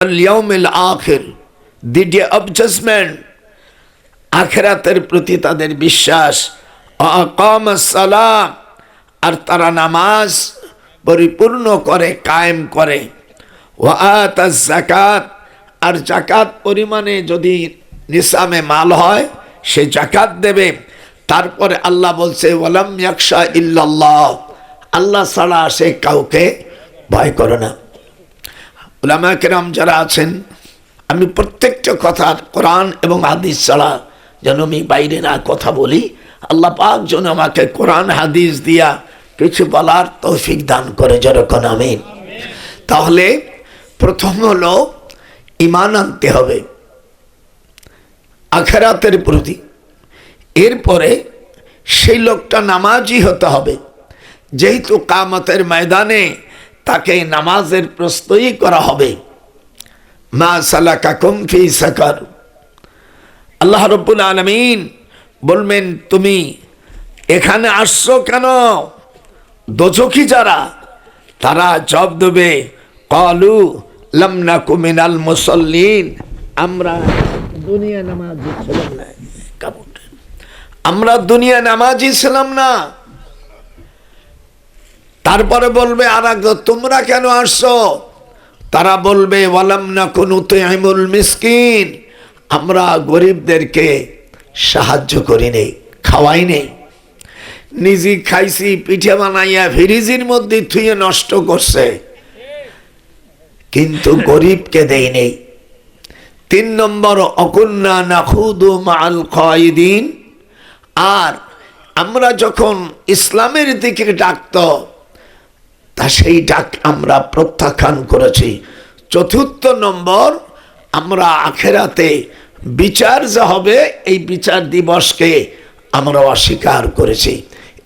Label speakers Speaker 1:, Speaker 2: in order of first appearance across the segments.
Speaker 1: ইয়াউমিল আখির, the day of judgement, আখিরাতের প্রতি তাদের বিশ্বাস। আকামাস সালাত, আর তারা নামাজ পরিপূর্ণ করে, কায়েম করে। ওয়া আতাজ যাকাত, আর যাকাত পরিমাণে যদি নিসামে মাল হয় সে যাকাত দেবে। তারপরে আল্লাহ বলছে ওয়ালাম ইয়াখশা ইল্লাল্লাহ, আল্লাহ ছাড়া সে কাউকে ভয় করে না। উলামা কেরাম যারা আছেন, আমি প্রত্যেকটা কথা কোরআন এবং হাদিস ছাড়া যেন আমি বাইরে না কথা বলি, আল্লাহ পাক যেন আমাকে কোরআন হাদিস দিয়া কিছু বলার তৌফিক দান করে, যেরকম আমিন। তাহলে প্রথম হলো ঈমান আনতে হবে আখিরাতের প্রতি। এরপরে সেই লোকটা নামাজি হতে হবে, যেহেতু কিয়ামতের ময়দানে তাকে নামাজের প্রশ্নই করা হবে। মা সালাকাকুম ফি সাকার, আল্লাহ রাব্বুল আলামিন বলবেন তুমি এখানে আসছো কেন? দোজখী যারা, তারা জবাব দেবে ক্বালু লাম নাকু মিনাল মুসাল্লিন, আমরা দুনিয়া নামাজি ছিলাম না। আমরা দুনিয়া নামাজি ছিলাম না। তারপরে বলবে আর তোমরা কেন আসছো? তারা বলবে ওয়ালাম নাকু নুতঈমুল মিসকিন, আমরা গরিবদেরকে সাহায্য করি নেই, খাওয়াই নেই, নিজে খাইছি পিঠে বানাইয়া ফ্রিজের মধ্যে থুয়ে নষ্ট করছে, কিন্তু গরিবকে দেই নেই। 3 নম্বর অকুন্না নাখুদু মাআল খায়িদিন, আর আমরা যখন ইসলামের দিকে ডাকত তা সেই ডাক আমরা প্রত্যাখ্যান করেছি। 4 নম্বর, আমরা আখিরাতে বিচার যা হবে এই বিচার দিবসকে আমরা অস্বীকার করেছি।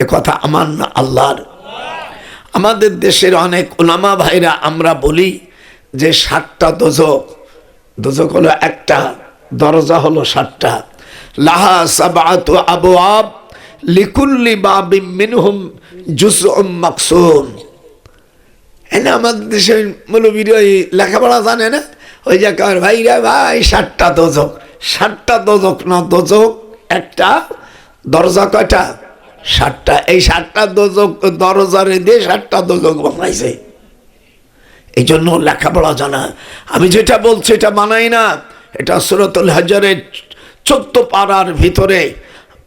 Speaker 1: একথা আমার না আল্লাহর। আমাদের দেশের অনেক উলামা ভাইরা আমরা বলি যে 7টা দোজখ, দোজখ হলো একটা, দরজা হলো 7টা। লাহা সাবআতু আবওয়াব লিকুল্লি বাবিম মিনহুম জুজউম মাকসুম। এনে আমাদের দেশের মৌলবীরা লেখাপড়া জানে না, ওই যে কার ভাইরা ভাই 7টা দোজখ, 7টা দোজখ না, দোজখ একটা, দরজা কয়টা? 7টা। এই 7টা দোজখ দরজারে দিয়ে 7টা দোজখ বানাইছে, এই জন্য লেখাপড়া জানা। আমি যেটা বলছি এটা বানাই না, এটা সূরাতুল হজরের 14 পারার ভিতরে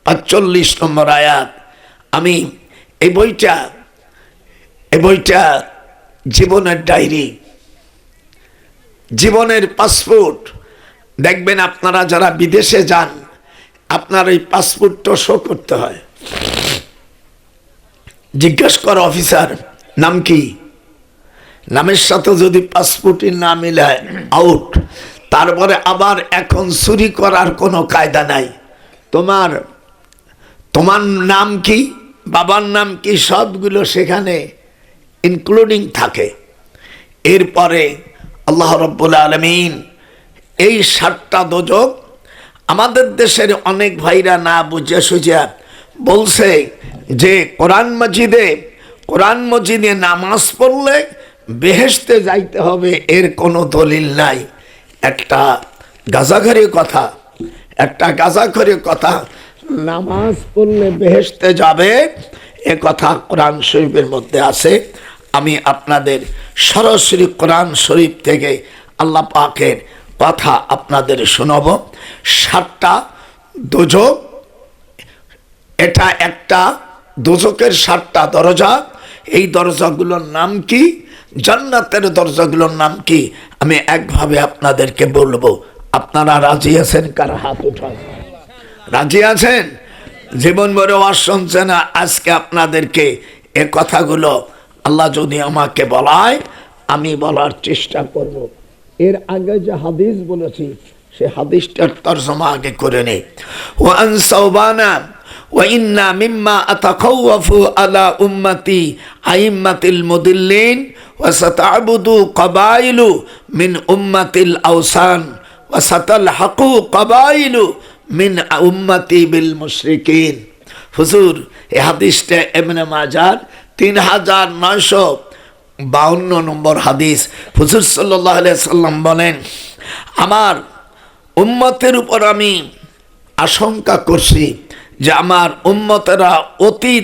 Speaker 1: 45 নম্বর আয়াত। আমি এই বইটা জীবনের ডায়েরি, জীবনের পাসপোর্ট। দেখবেন আপনারা যারা বিদেশে যান, আপনার এই পাসপোর্টটা শো করতে হয়। জিজ্ঞেস কর অফিসার নাম কি, নামের সাথে যদি পাসপোর্টের না মিলায় আউট। তারপরে আবার এখন চুরি করার কোনো কায়দা নাই। তোমার নাম কি, বাবার নাম কি, সবগুলো সেখানে ইনক্লুডিং থাকে। এরপরে আল্লাহ রাব্বুল আলামিন এই 7টা দোজখ আমাদের দেশের অনেক ভাইরা না বুঝে সুঝে বলছে যে কোরআন মজিদে নামাজ পড়লে বেহেশতে যাইতে হবে, এর কোনো দলিল নাই। একটা গাজাঘরে কথা, নামাজ পড়লে বেহেশতে যাবে এ কথা কোরআন শরীফের মধ্যে আছে। আমি আপনাদের সরাসরি কোরআন শরীফ থেকে আল্লাহ পাকের কথা আপনাদের শোনাব। 7টা দোজখ, এটা একটা দোজখের 7টা দরজা। এই দরজাগুলোর নাম কি, জান্নাতের দরজাগুলোর নাম কি, আমি একভাবে আপনাদেরকে বলবো। আপনারা রাজি আছেন? কার হাত উঠান। রাজি আছেন? জীবন ভরে ওয়াজ শুনছেন, আজকে আপনাদেরকে এ কথাগুলো আল্লাহ যদি আমাকে বলায় আমি বলার চেষ্টা করব। এর আগে যে হাদিস বলেছি সে হাদিসটার তরজমা আগে করে নেই। ওয়ান সাওবানা ওয়া ইন্না মিম্মা আতাখাওয়াফু আলা উম্মতি আইম্মাতিল মুদিল্লিন ওয়া সাতা'বুদু কাবাইলু মিন উম্মাতিল আওসান ওয়া সাতালহাকু কাবাইলু মিন উম্মতি বিল মুশরিকিন। হুজুর এই হাদিসটা ইবনে মাজাহ 3900 52 নম্বর হাদিস, হুজুর সাল্লাল্লাহু আলাইহি সাল্লাম বলেন, আমার উম্মতের উপর আমি আশঙ্কা করছি যে আমার উম্মতেরা অতি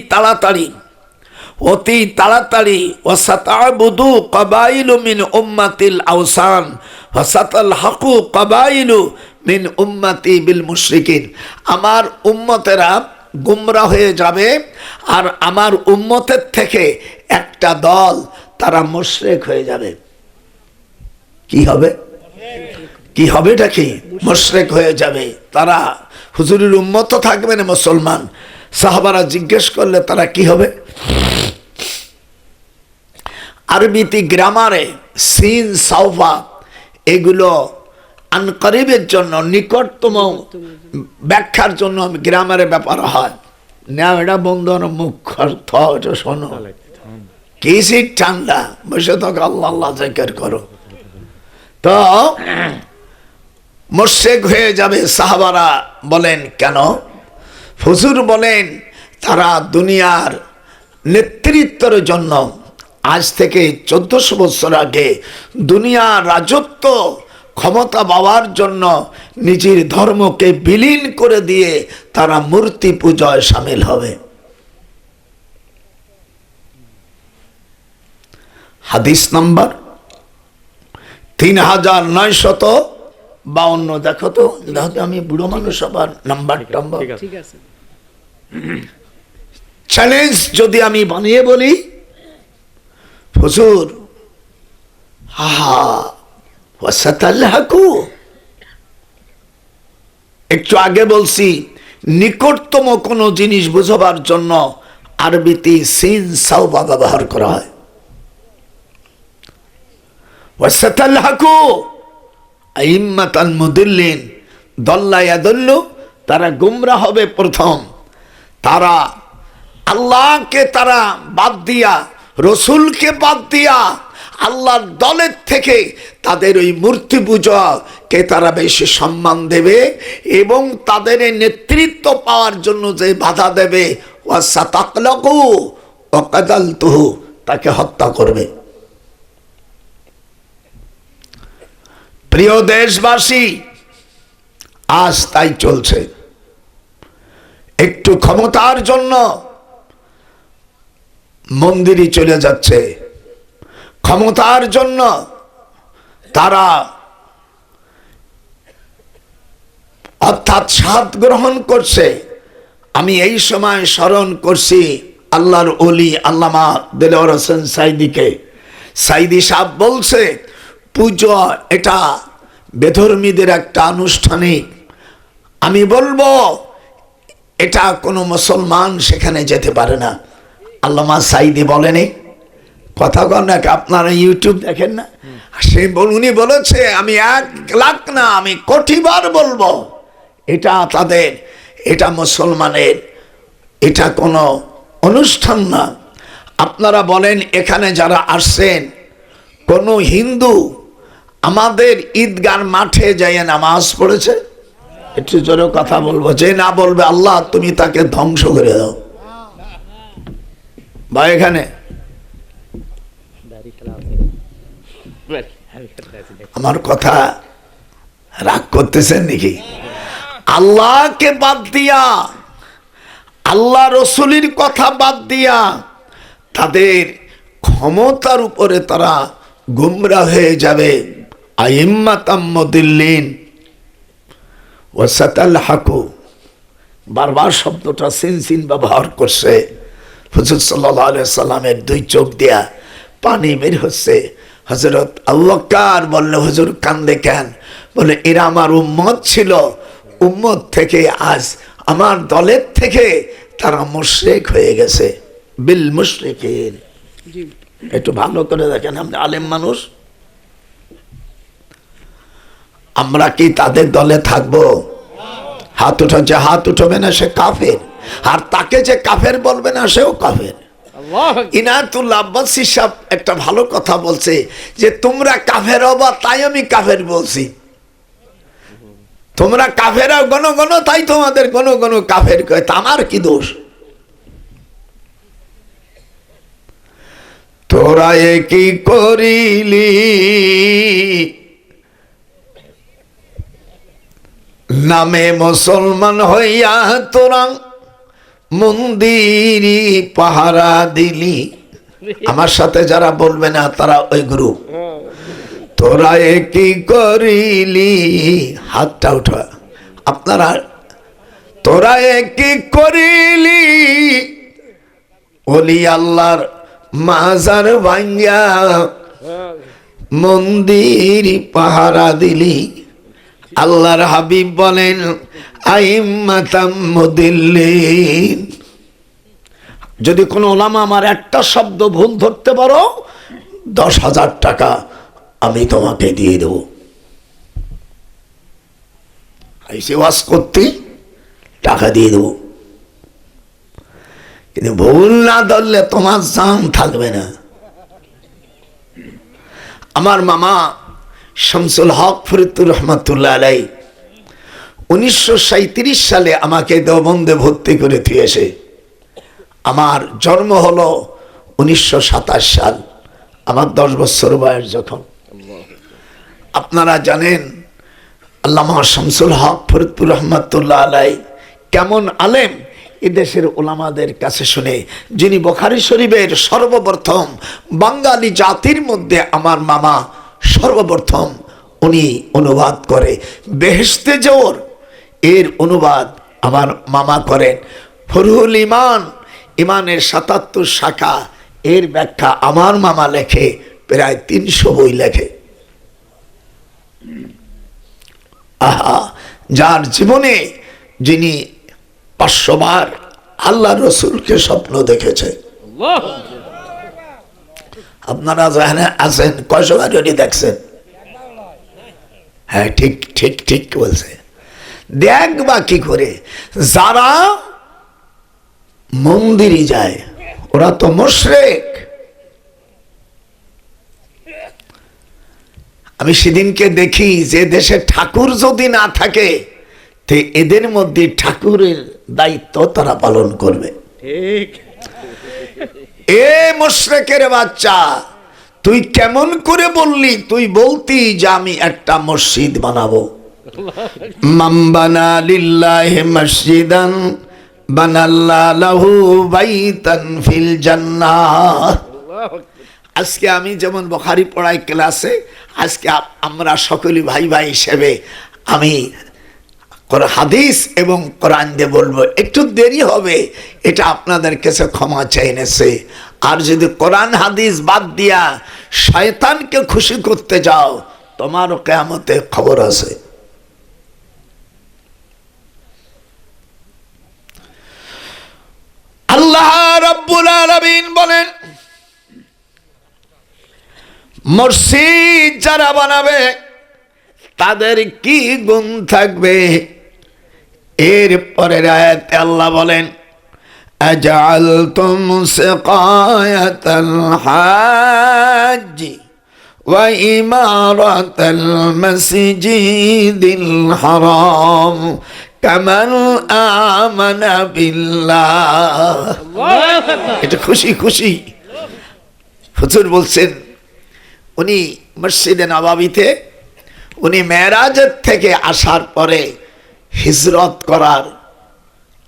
Speaker 1: তাড়াতাড়ি ওয়াসাতাবুদু কাবাইলু মিন উম্মাতিল আওসান ওয়াসাতালহাকু কাবাইলু মিন উম্মাতি বিল মুশরিকিন। আমার উম্মতেরা গুমরা হয়ে যাবে, আর আমার উম্মতের থেকে একটা দল তারা মুশরিক হয়ে যাবে। কি হবে? কি হবে? এটা কি? মুশরিক হয়ে যাবে। তারা হুজুরের উম্মত থাকবে না, মুসলমান। সাহাবারা জিজ্ঞেস করলে তারা কি হবে? আরবিতে গ্রামারে সিন সাউফা এগুলো আনকরিবের জন্য, নিকটতম ব্যাখ্যার জন্য গ্রামারে ব্যাপার হয় না। এটা বন্ধু মুখ শোনো, কি শীত ঠান্ডা, বসে থাকো, আল্লাহ আল্লাহ জিকির করো। তো মুশরিক হয়ে যাবে। সাহাবারা বলেন কেন? হুজুর বলেন তারা দুনিয়ার নেতৃত্বের জন্য আজ থেকে 1400 বছর আগে দুনিয়ার রাজত্ব ক্ষমতা পাওয়ার জন্য নিজের ধর্মকে বিলীন করে দিয়ে তারা মূর্তি পূজায় সামিল হবে। হাদিস নাম্বার 3952। দেখো তো, আমি বুড়ো মানুষ, আবার নাম্বার চ্যালেঞ্জ যদি আমি বানিয়ে বলি, হুজুর একটু আগে বলছি, নিকটতম কোনো জিনিস বুঝবার জন্য আরবিতে সিন সাউবা ব্যবহার করা হয়। তারা গুমরা হবে। প্রথম তারা আল্লাহকে তারা বাদ দিয়া, রসুলকে বাদ দিয়া আল্লাহর দলের থেকে তাদের ওই মূর্তি পূজাকে তারা বেশি সম্মান দেবে, এবং তাদের নেতৃত্ব পাওয়ার জন্য যে বাধা দেবে, তাকে হত্যা করবে। প্রিয় দেশবাসী, আজ তাই চলছে। একটু ক্ষমতার জন্য মন্দিরে চলে যাচ্ছে, ক্ষমতার জন্য তারা অর্থাৎ স্বাদ গ্রহণ করছে। আমি এই সময় স্মরণ করছি আল্লাহর ওলি আল্লামা দেলোয়ার হোসেন সাইদিকে। সাইদি সাহেব বলছে, পুজো এটা বেধর্মীদের একটা আনুষ্ঠানিক। আমি বলবো এটা কোনো মুসলমান সেখানে যেতে পারে না। আল্লামা সাইদি বলেনি, কথা কন না, আপনারা ইউটিউব দেখেন না? সে উনি বলেছে, আমি 1 লাখ না, আমি কোটিবার বলবো, এটা তাদের, এটা মুসলমানের, এটা কোনো অনুষ্ঠান না। আপনারা বলেন, এখানে যারা আসছেন, কোনো হিন্দু আমাদের ঈদগার মাঠে যাইয়ে নামাজ পড়েছে? একটু জোরে কথা বলবো। যে না বলবে, আল্লাহ তুমি তাকে ধ্বংস করে দাও। বা এখানে আমার কথা রাগ করতেছেন নাকি? আল্লাহকে বাদ দিয়া, আল্লাহ রসুলের কথা বাদ দিয়া তাদের ক্ষমতার উপরে তারা গুমরা হয়ে যাবে। আইম্মাতাম মুদিল্লিন ওয়াসাতালহাকু, বারবার শব্দটা সিন ব্যবহার করছে। হুজুর সাল্লাল্লাহু আলাইহি সাল্লামের 2 চোখ দিয়া পানি বের হচ্ছে। হযরত আবু বকর বলল, হুজুর কান্দে কেন? বলে, এরা আমার উম্মত ছিল, উম্মত থেকে আজ আমার দলের থেকে তারা মুশরিক হয়ে গেছে। বিল মুশরিকিন। একটু ভালো করে দেখেন, আমরা আলেম মানুষ, আমরা কি তাদের দলে থাকবো? হাত উঠো, যে হাত উঠবে না সে কাফের, আর তাকে যে কাফের বলবে না সেও কাফের। ইনায়াতুল্লাহ আব্বাসী সাহেব একটা ভালো কথা বলছে যে তোমরা কাফের হবা তাই আমি কাফের বলছি। তোমরা কাফেরা গণ গণ, তাই তোমাদের গণ গণ কাফের কয়, তা আমার কি দোষ? তোরা কি করিলি নামে মুসলমান হইয়া তোরা মন্দির পাহারা দিলি। আমার সাথে যারা বলবে না তারা ওই গ্রুপ। তোরা কি করিলি, হাতটা উঠা আপনারা, তোরা কি করিলি ওলি আল্লাহর মাজার ভাঙ্গা মন্দির পাহারা দিলি। আল্লাহর হাবিব বলেন আইম্মাতাম মুদিল্লিন, যদি কোনো ওলামা আমার একটা শব্দ ভুল ধরতে পারো 10,000 টাকা আমি তোমাকে দিয়ে দেব। আইসে ওয়াজ করতে টাকা দিয়ে দেব, কিন্তু ভুল না ধরলে তোমার জান থাকবে না। আমার মামা শামসুল হক ফরিদপুর রহমাতুল্লাহ আলাই 1937 সালে আমাকে দেওবন্দে ভর্তি করে দিয়েছে। আমার জন্ম হলো 1927 সাল, আমার 10 বছর বয়স যখন। আপনারা জানেন আল্লামা শামসুল হক ফরিদপুর রহমাতুল্লাহ আলাই কেমন আলেম, এদেশের ওলামাদের কাছে শুনে, যিনি বুখারী শরীফের সর্বপ্রথম বাঙালি জাতির মধ্যে আমার মামা সর্বপ্রথম উনি অনুবাদ করে। বেহেশতে জোর এর অনুবাদ আমার মামা করেন। ফরহুল ইমান, ইমানের 77 শাখা, এর ব্যাখ্যা আমার মামা লেখে, প্রায় 300 বই লেখে। আহা, যার জীবনে যিনি 500 বার আল্লাহ রসুলকে স্বপ্ন দেখেছে। আপনারা জানেন আছেন কয়শো বার দেখছেন? হ্যাঁ, ঠিক ঠিক ঠিক বলছে। দেখবা কি করে? যারা মন্দিরে যায় ওরা তো মুশরিক। আমি সেদিনকে দেখি যে দেশে ঠাকুর যদি না থাকে তো এদের মধ্যে ঠাকুরের দায়িত্ব তারা পালন করবে। ঠিক। এ মুশরিকের বাচ্চা, তুই কেমন করে বললি? তুই বলতি যে আমি একটা মসজিদ বানাবো। মান বানা লিল্লাহি মসজিদান বানাল্লাহু লাহু বাইতান ফিল জান্নাহ। আজকে আমি যেমন বুখারী পড়াই ক্লাসে, আজকে আমরা সকলে ভাই ভাই হিসেবে আমি হাদিস এবং কোরআন দিয়ে বলবো। একটু দেরি হবে, এটা আপনাদের কাছে ক্ষমা চাই নেছে। আর যদি কোরআন হাদিস বাদ দিয়া শয়তানকে খুশি করতে যাও, তোমারও কিয়ামতে খবর আছে। আল্লাহ রাব্বুল আলামিন বলেন, মসজিদ যারা বানাবে তাদের কি গুণ থাকবে? এর পরের আয়াতে আল্লাহ বলেন, আজআলতুম সিকায়াতাল হাজ্জ ওয়া ইমারাতাল মাসজিদিল হারাম কামান আমানা বিল্লাহ। এটা খুশি খুশি। হুজুর বলছেন উনি মসজিদে নববীতে উনি মেরাজের থেকে আসার পরে হিজরত করার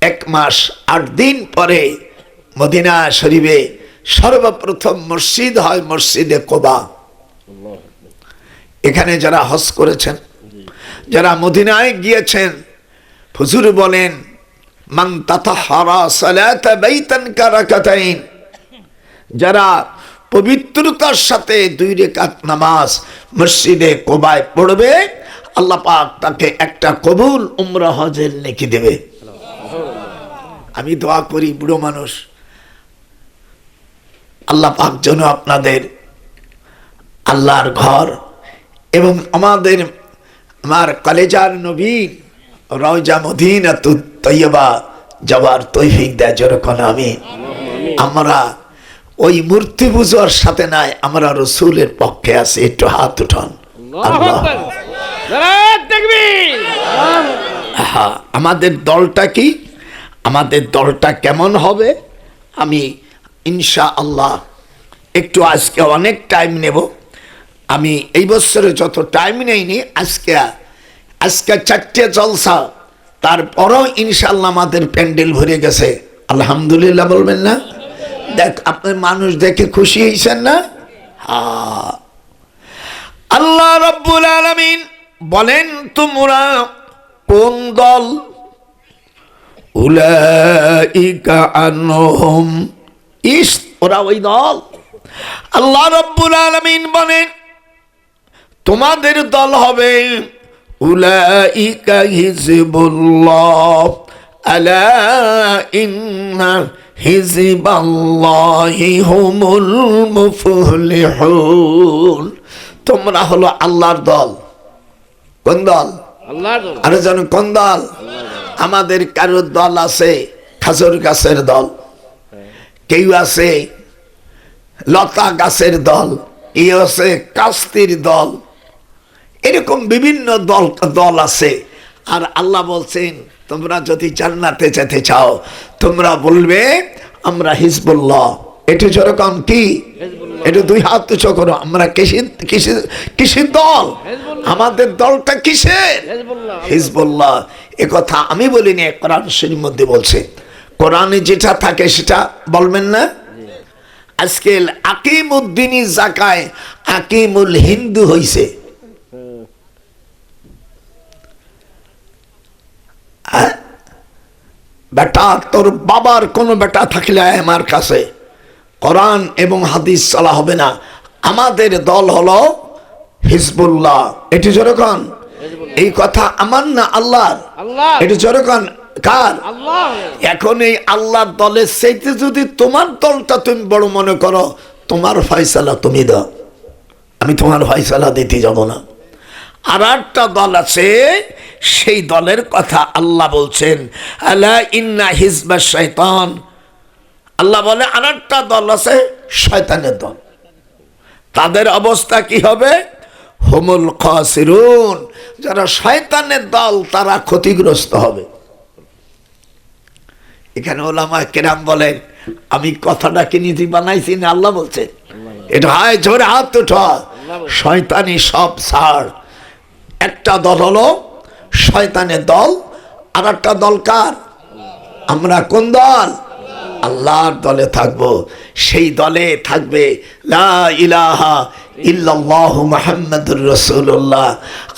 Speaker 1: 1 মাস 8 দিন পরে মদিনা শরীফে সর্বপ্রথম মসজিদ হয় মসজিদে কুবা। এখানে যারা হজ করেছেন, যারা মদিনায় গিয়েছেন, হুজুর বলেন মান তাতাহারা সালাতা বাইতান কারাকাতাইন, যারা পবিত্রতার সাথে 2 রাকাত নামাজ মসজিদে কুবায় পড়বে, আল্লাহ পাক তাকে একটা কবুল উমরা হজের নেকি দেবে। আমি দোয়া করি বুড়ো মানুষ, আল্লাহ পাক যেন আপনাদের আল্লাহর ঘর এবং আমার কলেজার নবী রওজা মদিনাতুত তৈয়বা যাওয়ার তৌফিক দেয়। যেরকম আমরা ওই মূর্তি পূজার সাথে নাই, আমরা রসুলের পক্ষে আছি। একটু হাত উঠান। আল্লাহ, আমাদের দলটা কি, আমাদের দলটা কেমন হবে? আমি ইনশাআল্লাহ একটু আজকে অনেক টাইম নেব। আমি এই বছরে যত টাইম নেইনি, আজকে 4টে জলসা, তারপরও ইনশাল্লাহ আমাদের প্যান্ডেল ভরে গেছে। আলহামদুলিল্লাহ বলবেন না? দেখ, আপনার মানুষ দেখে খুশি হয়েছেন না? হ্যাঁ। আল্লাহ রাব্বুল আলামিন বলেন, তোমরা কোন দল? উলাইকা আনহুম, ওরা ওই দল। আল্লাহ রাব্বুল আলামিন বলেন, তোমাদের দল হবে উলাইকা হিজবুল্লাহ, আলা ইন্না হিজবাল্লাহি হুমুল মুফলিহুন। তোমরা হলো আল্লাহর দল। কোন দল? আল্লাহর দল। আরে জানো কোন দল? আমাদের কারোর দল আছে খাজুর গাছের দল, কেউ আছে লতা গাছের দল, কেউ আছে কাস্তির দল, এরকম বিভিন্ন দল আছে। আর আল্লাহ বলছেন, তোমরা যদি জান্নাতে যেতে চাও তোমরা বলবে আমরা হিজবুল্লাহ। এটা যেরকম কি, এটা দুই হাত উঁচু করো, আমরা কিসের দল? আমাদের দলটা কিসের? হিজবুল্লাহ। এ কথা আমি বলিনি, কোরআন শরীফের মধ্যে বলছে। কোরআনে যেটা থাকে সেটা বলবেন না? আজকে আকিমউদ্দিন জাকায় আকিমুল হিন্দু হইছে। বেটা, তোর বাবার কোন বেটা থাকলে আমার কাছে, কোরআন এবং হাদিস চলা হবে না। আমাদের দল হলো হিজবুল্লাহ। এটি যেরকম, এই কথা আমার না আল্লাহর। এটি যেরকম কার? এখন এই আল্লাহর দলের চাইতে যদি তোমার দলটা তুমি বড় মনে করো, তোমার ফয়সালা তুমি দাও, আমি তোমার ফয়সালা দিতে যাব না। আর একটা দল আছে, সেই দলের কথা আল্লাহ বলছেন, আলা ইন্না হিজবাশ শাইতান। আল্লাহ বলে আর একটা দল আছে শয়তানের দল, তাদের অবস্থা কি হবে? হুমুল খাসিরুন। যারা শয়তানের দল তারা ক্ষতিগ্রস্ত হবে। এখানে ওলামায়ে কেরাম বলেন, আমি কথাটা কি নিজে বানাইছি না আল্লাহ বলছেন? এটা হয় জোরে হাত উঠা, শয়তানি সব ছাড়। একটা দল হলো শয়তানের দল, আর একটা দল কার? আমরা কোন দল? আল্লাহর দলে থাকবো। সেই দলে থাকবে লা ইলাহা ইল্লাল্লাহু মুহাম্মাদুর রাসূলুল্লাহ।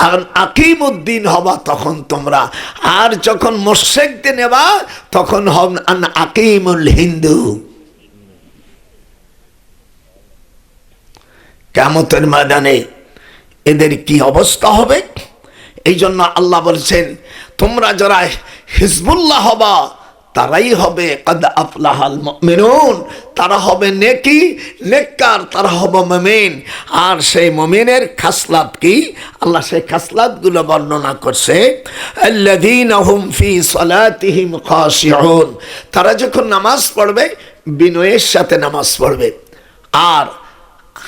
Speaker 1: আর আকিমউদ্দিন হবা তখন তোমরা, আর যখন মুশরিকদের নেবা তখন হব আন আকিমুল হিন্দু। কিয়ামতের ময়দানে এদের কি অবস্থা হবে? এই জন্য আল্লাহ বলছেন, তোমরা যারা হিজবুল্লাহ হবা তারাই হবে কদ আফলাহাল মুমিনুন, তারা হবে নেককার, তারা হবে মুমিন। আর সেই মুমিনের খাসলাত কি? আল্লাহ সেই খাসলাতগুলো বর্ণনা করছে, আল্লাযীনা হুম ফি সালাতিহিম খাশিউন। তারা যখন নামাজ পড়বে বিনয়ের সাথে নামাজ পড়বে। আর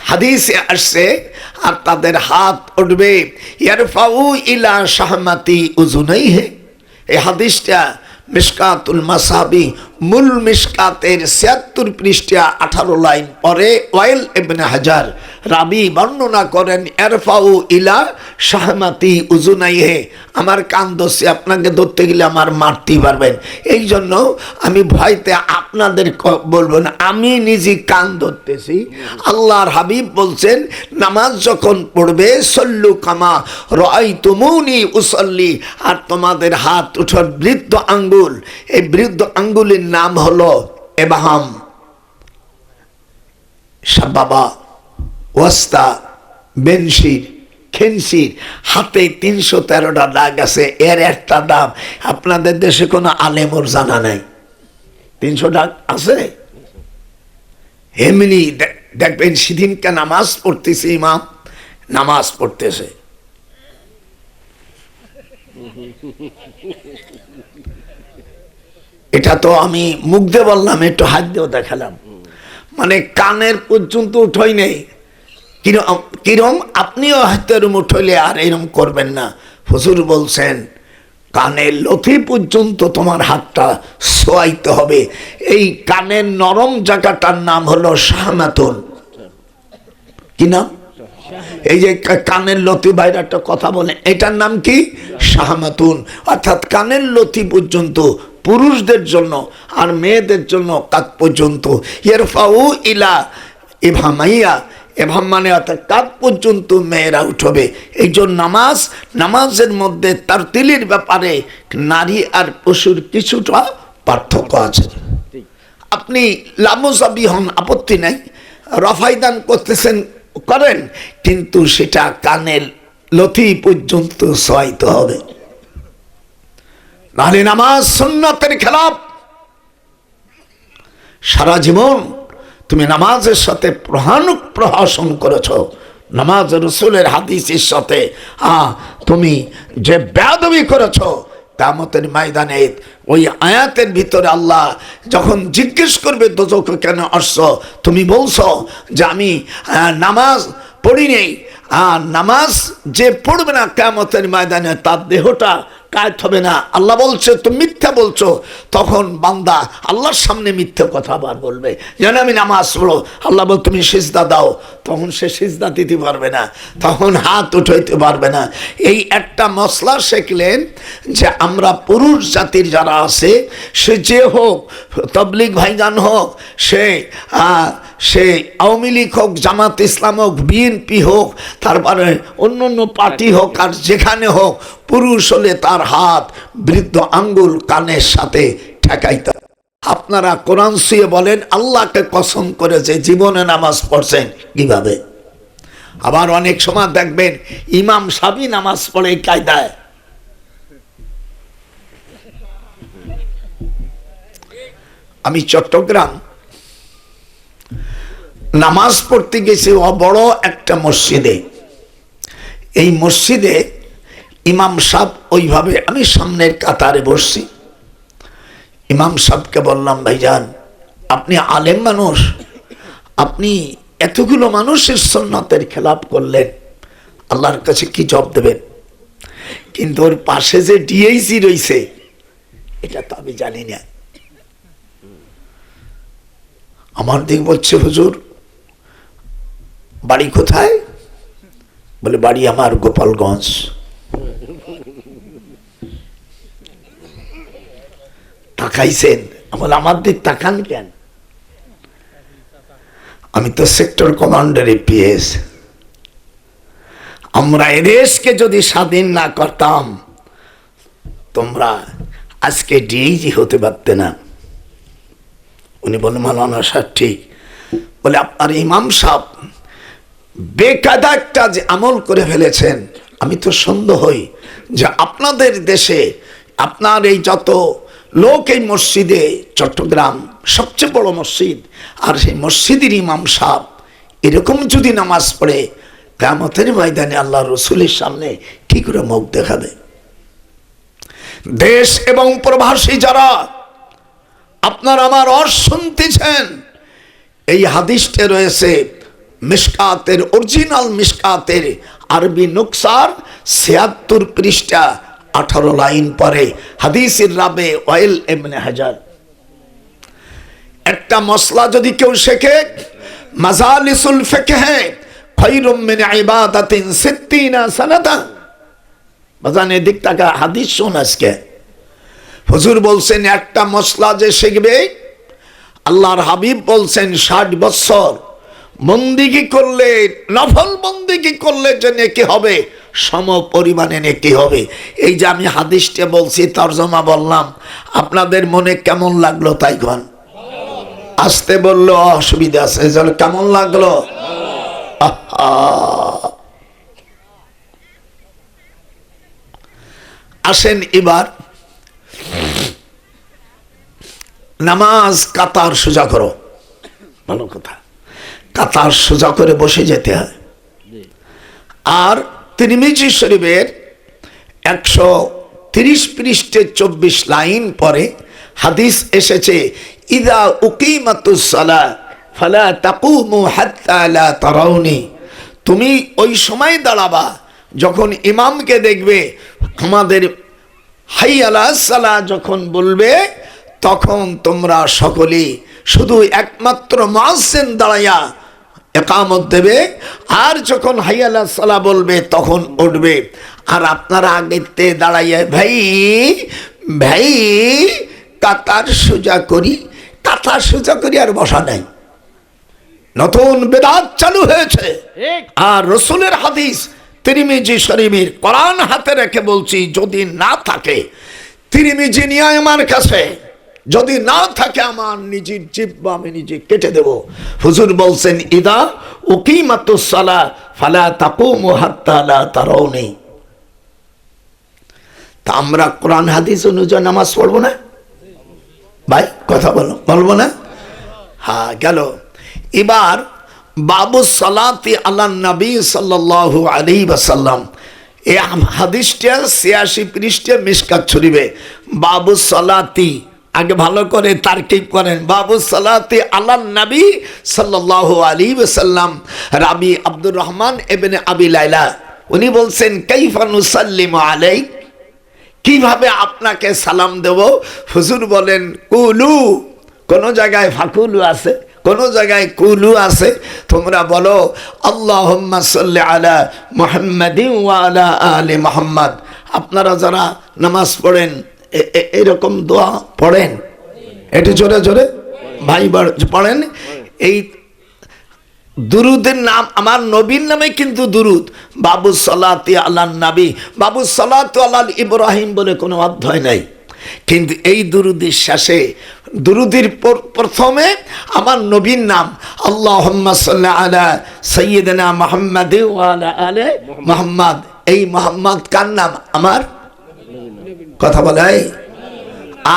Speaker 1: হাদিসে আসছে, আর তাদের হাত উঠবে ইয়ারফাউ ইলা শাহমাতি উযুনাইহি। এই হাদিসটা মিশকাতুল মাসাবি মূল মিশকাতের ৭৬ পৃষ্ঠা ১৮ লাইন পরে ওয়াইল ইবনে হাজার রাবি বর্ণনা করেন, ইয়ারফাউ ইলা শাহমাতি উযুনাইহি। আমার কান ধরছে, আপনাকে ধরতে গেলে আমার মারতেই পারবেন, এই জন্য আমি ভয়তে আপনাদের বলবো না, আমি নিজে কান ধরতেছি। আল্লাহর হাবিব বলছেন, নামাজ যখন পড়বে সল্লু কামা রাআইতুমুনি উসাল্লি। আর তোমাদের হাত উঠার বৃদ্ধ আঙ্গুল, এই বৃদ্ধ আঙ্গুলের নাম হলো এবাহাম, সাবাবা, ওয়াস্তা, বেনশির, খেনসির। হাতে ৩১৩টা দাগ আছে, এর একটা দাম আপনাদের দেশে কোনো আলেমর জানা নাই। ৩০০ দাগ আছে। এমনি দেখবেন সেদিনকে নামাজ পড়তেছে, ইমাম নামাজ পড়তেছে, এটা তো আমি মুখ দিয়ে বললাম, একটু হাত দিয়েও দেখালাম, মানে কানের পর্যন্ত উঠই নেই। কিরম আপনিও হাতের উঠলে আর এরম করবেন না। হুজুর বলছেন কানের লথি পর্যন্ত তোমার হাতটা ছোঁয়াইতে হবে। এই কানের নরম জায়গাটার নাম হলো শাহমাতুন। কি নাম? এই যে কানের লতি বাইরে একটা কথা বলে, এটার নাম কি? শাহমাতুন। অর্থাৎ কানের লতি পর্যন্ত পুরুষদের জন্য, আর মেয়েদের জন্য কাত পর্যন্ত। ইয়ারফাউ ইলা ইবহামাইয়া, এভাম মানে অর্থাৎ কাত পর্যন্ত মেয়েরা উঠবে। এই জন্য নামাজের মধ্যে তার তিলির ব্যাপারে নারী আর পশুর কিছুটা পার্থক্য আছে। আপনি লামোজাবি হন, আপত্তি নাই, রফাইদান করতেছেন করেন, কিন্তু সেটা কানের লতি পর্যন্ত সহায়িত হবে, নাহলে নামাজ সুন্নাতের খেলাফ। সারা জীবন তুমি নামাজের সাথে প্রহসন করেছ, নামাজ রসুলের হাদিসের সাথে তুমি যে বেয়াদবি করেছ, কিয়ামতের ময়দানে ওই আয়াতের ভিতরে আল্লাহ যখন জিজ্ঞেস করবে দোজখে কেন আসছো, তুমি বলছো যে আমি নামাজ পড়ি নেই। নামাজ যে পড়বে না কিয়ামতের ময়দানে তার দেহটা কায়েত হবে না। আল্লাহ বলছে তুমি মিথ্যা বলছো। তখন বান্দা আল্লাহর সামনে মিথ্যা কথা আবার বলবে, যেন আমি নামাজ পড়ো। আল্লাহ বল তুমি সিজদা দাও, তখন সে সিজদা দিতে পারবে না, তখন হাত উঠাইতে পারবে না। এই একটা মশলা শিখলেন যে আমরা পুরুষ জাতির যারা আছে, সে যে হোক, তবলিগ ভাইজান হোক, সে আওয়ামী লীগ হোক, জামাত ইসলাম হোক, বিএনপি হোক, তারপরে অন্য অন্য পার্টি হোক, আর যেখানে হোক, পুরুষ হলে তার হাত বৃদ্ধ আঙ্গুল কানের সাথে ঠেকাইতে। আপনারা কোরআন ছুঁয়ে বলেন আল্লাহকে কসম করে যে জীবনে নামাজ পড়ছেন কিভাবে? আবার অনেক সময় দেখবেন ইমাম সাহেবই নামাজ পড়ে কায়দায়। আমি চট্টগ্রাম নামাজ পড়তে গেছি বড় একটা মসজিদে। এই মসজিদে ইমাম সাহেব ওইভাবে, আমি সামনের কাতারে বসছি। ইমাম সাহেবকে বললাম, ভাইজান আপনি আলেম মানুষ, আপনি এতগুলো মানুষের সুন্নাতের খেলাপ করলেন, আল্লাহর কাছে কি জবাব দেবেন? কিন্তু ওর পাশে যে ডিএইচি রয়েছে এটা তো আমি জানি না। আমার দিক বলছে, হুজুর বাড়ি কোথায়? বলে বাড়ি আমার গোপালগঞ্জ। তাকাইছেন, আমার দিক তাকান কেন? আমি তো সেক্টর কমান্ডার পিএস। আমরা এদেশকে যদি স্বাধীন না করতাম তোমরা আজকে ডিআইজি হতে পারতে না। উনি বলে মাওলানা সাহেব ঠিক। বলে আপনার ইমাম সাহেব বেকায়দা একটা যে আমল করে ফেলেছেন, আমি তো সন্দেহ হই যে আপনাদের দেশে আপনার এই যত লোক এই মসজিদে, চট্টগ্রাম সবচেয়ে বড় মসজিদ, আর সেই মসজিদের ইমাম সাহেব এরকম যদি নামাজ পড়ে কিয়ামতের ময়দানে আল্লাহ রসুলের সামনে কি করে মুখ দেখাবে? দেশ এবং প্রবাসী যারা আপনার আমার শুনতেছেন, এই হাদিসটা রয়েছে মিশকাতের, অরিজিনাল মিশকাতের আরবি নুকসার ৭৬ পৃষ্ঠা 18 লাইন পরে হাদিসের রাবে ওয়াইল ইবনে হাজার। একটা মসলা যদি কেউ শেখে, মাজালিসুল ফিকহে খায়রুম মিন ইবাদাতিন ৬০ সানাতা। বাজানে দিক টাকা হাদিস শুন। আজকে হুজুর বলছেন একটা মসলা যে শিখবে, আল্লাহর হাবিব বলছেন ৬০ বছর বন্দিগি করলে, নফল বন্দিগি করলে যে নেকি হবে সম পরিমাণে নেকি হবে। এই যে আমি হাদিসটা বলছি, তরজমা বললাম, আপনাদের মনে কেমন লাগলো? তাই কোন আসতে বললো অসুবিধা আছে, কেমন লাগলো? আসেন এবার নামাজ কাতার সোজা করো। ভালো কথা, কাতার সোজা করে বসে যেতে হয়। আর তিরমিজি শরীফের ১৩০ পৃষ্ঠে ২৪ লাইন পরে হাদিস এসেছে, ইদা উকিমাতুস সালাহ ফালা তাকুমু হাত্তা লা তারাউনি। তুমি ওই সময় দাঁড়াবা যখন ইমামকে দেখবে, আমাদের হাইয়া আলাস সালাহ যখন বলবে, তখন তোমরা সকলেই শুধু একমাত্র মুয়াজ্জিন দাঁড়াইয়া একামত দেবে, আর যখন হাইয়া আলাস সালাহ বলবে তখন উঠবে। আর আপনারা আগেতে দাঁড়াইয়া ভাই ভাই কাতার সোজা করি, কাতার সোজা করি, আর বসা নাই। নতুন বেদাত চালু হয়েছে। আর রসুলের হাদিস তিরমিজি শরীফের, কোরআন হাতে রেখে বলছি, যদি না থাকে তিরমিজি নিয়ে আমার কাছে, যদি না থাকে আমার নিজের জিহ্বা আমি নিজে কেটে দেব। হুজুর বলছেন ইদা উকিমাতুস সালাহ ফালা তাকুমু হাত্তা লা তারাউনি। তা আমরা কোরআন হাদিস অনুযায়ী নামাজ পড়বো না ভাই? কথা বলবো না? হ্যাঁ, গেল। এবার বাবু সালাতি আলা নবী সাল্লাল্লাহু আলাইহি ওয়াসাল্লাম, এই হাদিসটা ৮৬ পৃষ্ঠা মিশকাত শরীফে। বাবু সালাতি, আগে ভালো করে তারকিব করেন, বাবু সালাতি আলা নবী সাল্লাল্লাহু আলাইহি ওয়াসাল্লাম। রাবি আব্দুর রহমান ইবনে আবি লাইলা উনি বলছেন কাইফা নুসাল্লিমু আলাইক, কিভাবে আপনাকে সালাম দেব? হুজুর বলেন কুলু, কোন জায়গায় ফাকুলু আছে, কোন জায়গায় কুলু আছে। তোমরা বলো আল্লাহুম্মা সাল্লি আলা মুহাম্মাদিন ওয়া আলা আলি মুহাম্মাদ। আপনারা যারা নামাজ পড়েন এরকম দোয়া পড়েন? একটু জোরে জোরে ভাই পড়েন। এই দুরুদের নাম আমার নবীর নামে কিন্তু দুরুদ, বাবু সালাতি আলান নবী, বাবু সালাতু আলাল ইব্রাহিম বলে কোনো অধ্যায় নাই। কিন্তু এই দুরুদের শেষে, দুরুদের প্রথমে আমার নবীর নাম আল্লাহুম্মা সাল্লি আলা সাইয়্যিদিনা মুহাম্মাদ ওয়া আলা আলি মুহাম্মাদ। এই মুহাম্মদ কার নাম? আমার। কথা বলে।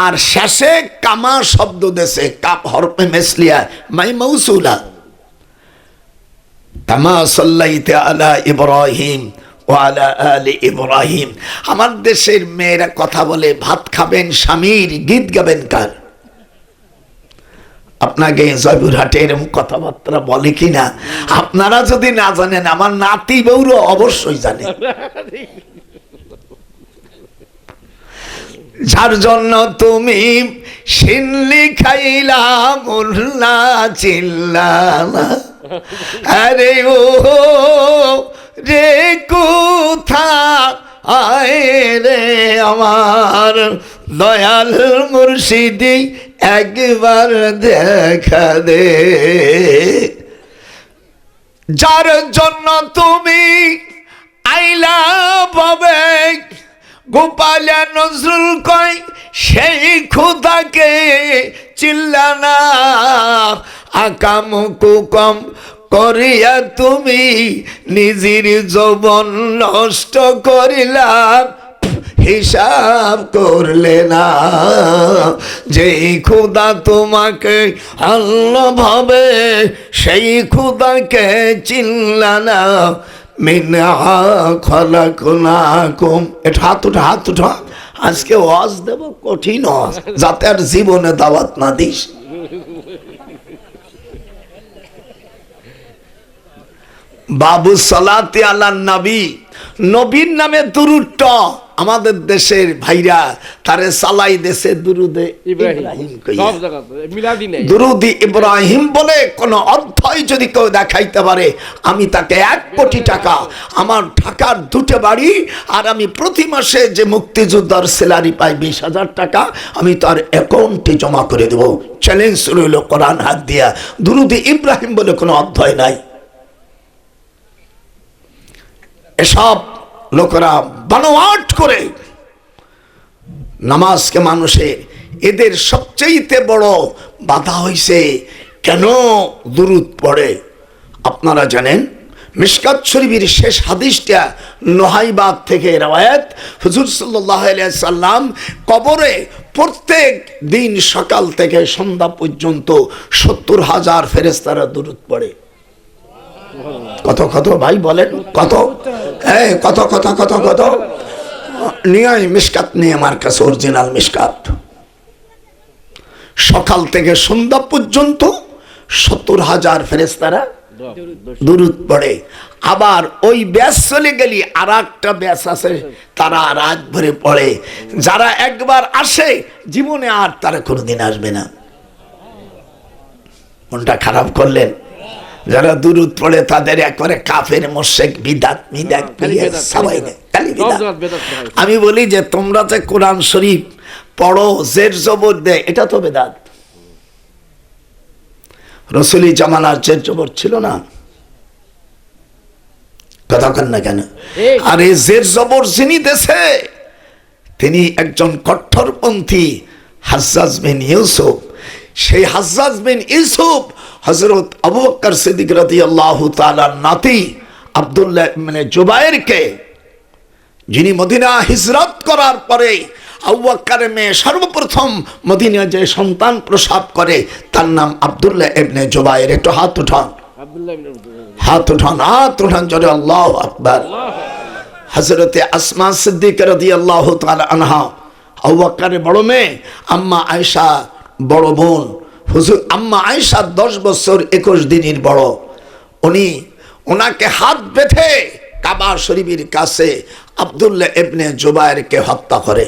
Speaker 1: আর শেষে কামা শব্দ দেশে, কাপ হরফে মেসলিয়া মাই মাউসুলা, কামা সাল্লাইতা আলা ইব্রাহিম ওয়া আলা আলি ইব্রাহিম। আমার দেশের মেয়েরা কথা বলে ভাত খাবেন স্বামীর, গীত গাবেন কার? আপনাকে জয়পুরহাটে এরকম কথাবার্তা বলে কিনা আপনারা যদি না জানেন, আমার নাতি বউরা অবশ্যই জানে। যার জন্য তুমি শিনলি খাইলা মোল্লা চিল্লালা, আরে ও রে কোথা আয় রে আমার দয়াল মুর্শিদি, একবার দেখা দে। যার জন্য তুমি আইলা পাবে, গোপালা নজরুল কয় সেই খোদাকে চিল্লানা, আকাম কুকম করিয়া তুমি নিজের যৌবন নষ্ট করিলাম, হিসাব করলে না। যেই খোদা তোমাকে আল্লাহ ভাবে সেই খোদাকে চিল্লানা, মিনহা খলাকনাকুম। এটা হাত উঠা, হাত উঠা। আজকে ওয়াজ দেব কঠিন ওয়াজ, যাতে আর জীবনে দাওয়াত না দিস। বাবু সালাতি আলা নবী, নবীর নামে দুরুদটা আমাদের দেশের ভাইরা তারে সালাই দেশে দুরুদে ইব্রাহিম কইয়া, দুরুদি ইব্রাহিম বলে কোন অধ্যায় যদি কেউ দেখাইতে পারে, আমি তাকে ১ কোটি টাকা, আমার ঢাকার ২টা বাড়ি, আর আমি প্রতি মাসে যে মুক্তিযোদ্ধার স্যালারি পাই ২০,০০০ টাকা, আমি তার অ্যাকাউন্টে জমা করে দেব। চ্যালেঞ্জ রইল কোরআন হাত দিয়া। দুরুদি ইব্রাহিম বলে কোনো অধ্যায় নাই। এসব লোকেরা বানোয়াট করে নামাজকে মানুষের, এদের সবচেয়ে বড় বাধা হইছে কেন দুরুদ পড়ে। আপনারা জানেন মিশকাত শরীফের শেষ হাদিসটা নোহাইবাদ থেকে রওয়ায়াত, হুজুর সাল্লাল্লাহু আলাইহি সাল্লাম কবরে প্রত্যেক দিন সকাল থেকে সন্ধ্যা পর্যন্ত ৭০,০০০ ফেরেশতারা দুরুদ পড়ে। কত কত ভাই বলেন, কত কত কত কত কত নিয়ে মিশকাত নিয়ে আমার কাছে অরিজিনাল মিশকাত, সকাল থেকে সন্ধ্যা পর্যন্ত ৭০,০০০ ফেরেশতারা দুরুদ পড়ে। আবার ওই ব্যাস চলে গেলি আর একটা ব্যাস আছে, তারা রাত ভরে পড়ে। যারা একবার আসে জীবনে আর তারা কোনোদিন আসবে না। মনটা খারাপ করলেন? যারা দুরূদ পড়ে তাদের একবারে কাফের মুশরিক বিদআত মিদাত সবাই খালি বিদআত। আমি বলি যে তোমরা যে কোরআন শরীফ পড়ো জের জবর দেয়, এটা তো বিদআত। রাসূলি জামানার জের জবর ছিল না, কথা কন না কেন? আর এই জের জবর যিনি দেশে তিনি একজন কট্টরপন্থী হাজ্জাজ বিন ইউসুফ। সেই হাজ্জাজ বিন ইউসুফ হযরত আবু বকর সিদ্দিক রাদিয়াল্লাহু তাআলার নাতি আব্দুল্লাহ ইবনে জুবায়েরকে, যিনি মদিনা হিজরত করার পরে আবু বকরের মেয়ে সর্বপ্রথম মদিনা যে সন্তান প্রসব করে তার নাম আব্দুল্লাহ ইবনে জুবায়ের। একটু হাত উঠান, হাত উঠান, হাত উঠান জোরে, আল্লাহু আকবার। হযরতে আসমা সিদ্দিকা রাদিয়াল্লাহু তাআলা আনহা আবু বকরের বড় মেয়ে, আম্মা আয়েশা বড় বোন। হুজুর আম্মা আয়েশা 10 বছর 21 দিনের বড়। ওনাকে হাত বেঁধে কাবা শরীফের কাছে আব্দুল্লাহ ইবনে জুবায়েরকে হত্যা করে।